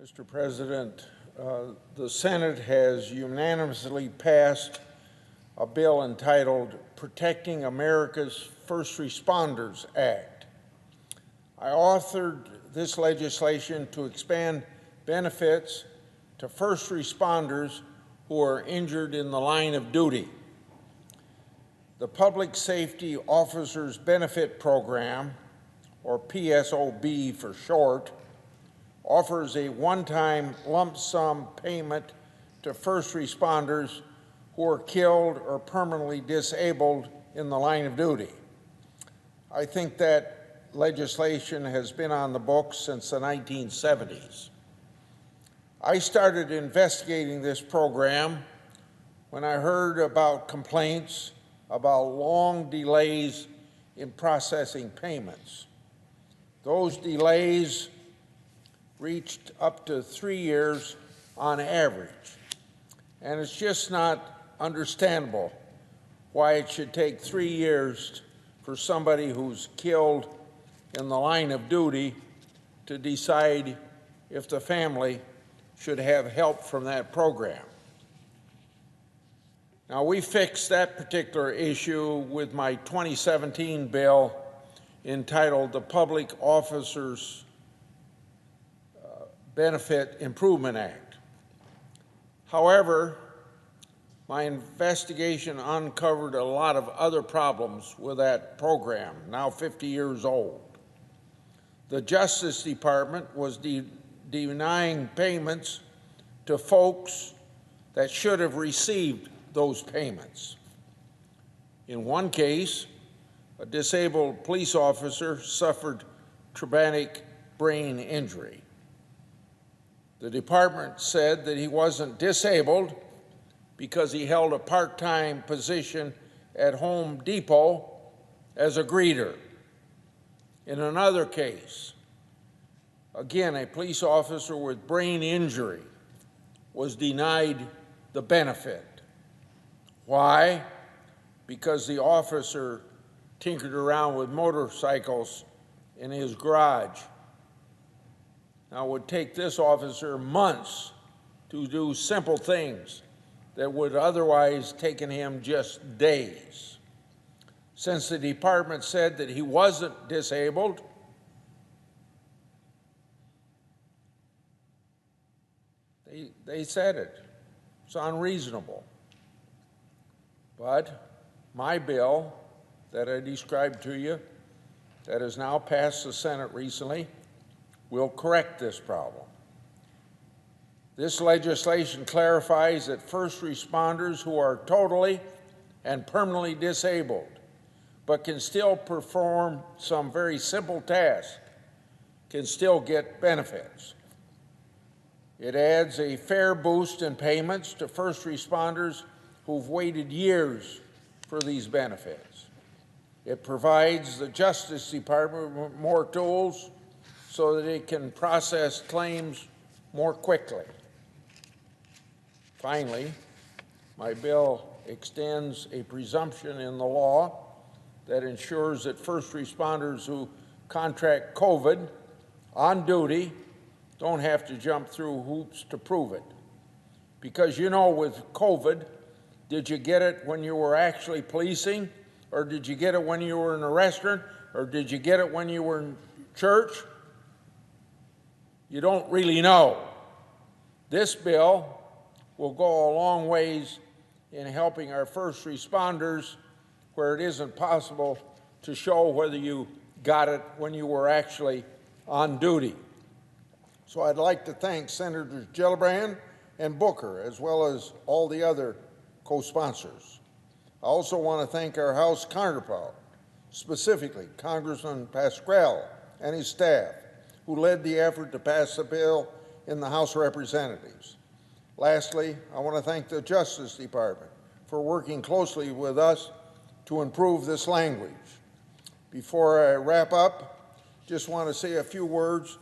Mr. President, the Senate has unanimously passed a bill entitled Protecting America's First Responders Act. I authored this legislation to expand benefits to first responders who are injured in the line of duty. The Public Safety Officers Benefit Program, or PSOB for short, offers a one-time lump sum payment to first responders who are killed or permanently disabled in the line of duty. I think that legislation has been on the books since the 1970s. I started investigating this program when I heard about complaints about long delays in processing payments. Those delays reached up to 3 years on average. And it's just not understandable why it should take 3 years for somebody who's killed in the line of duty to decide if the family should have help from that program. Now, we fixed that particular issue with my 2017 bill entitled the Public Officers Benefit Improvement Act. However, my investigation uncovered a lot of other problems with that program, now 50 years old. The Justice Department was denying payments to folks that should have received those payments. In one case, a disabled police officer suffered traumatic brain injury. The department said that he wasn't disabled because he held a part-time position at Home Depot as a greeter. In another case, again, a police officer with brain injury was denied the benefit. Why? Because the officer tinkered around with motorcycles in his garage. Now, it would take this officer months to do simple things that would otherwise taken him just days. Since the department said that he wasn't disabled, they said it. It's unreasonable. But my bill that I described to you, that has now passed the Senate recently, will correct this problem. This legislation clarifies that first responders who are totally and permanently disabled but can still perform some very simple tasks can still get benefits. It adds a fair boost in payments to first responders who've waited years for these benefits. It provides the Justice Department with more tools so that it can process claims more quickly. Finally, my bill extends a presumption in the law that ensures that first responders who contract COVID on duty don't have to jump through hoops to prove it. Because with COVID, did you get it when you were actually policing? Or did you get it when you were in a restaurant? Or did you get it when you were in church? You don't really know. This bill will go a long ways in helping our first responders where it isn't possible to show whether you got it when you were actually on duty. So I'd like to thank Senators Gillibrand and Booker, as well as all the other co-sponsors. I also want to thank our House counterpart, specifically Congressman Pascrell and his staff, who led the effort to pass the bill in the House of Representatives. Lastly, I want to thank the Justice Department for working closely with us to improve this language. Before I wrap up, just want to say a few words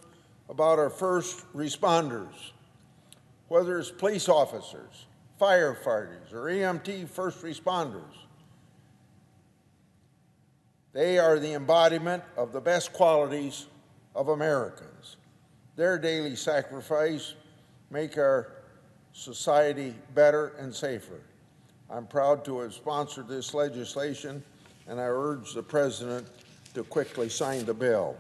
about our first responders. Whether it's police officers, firefighters, or EMT first responders, they are the embodiment of the best qualities of Americans. Their daily sacrifice make our society better and safer. I'm proud to have sponsored this legislation, and I urge the President to quickly sign the bill.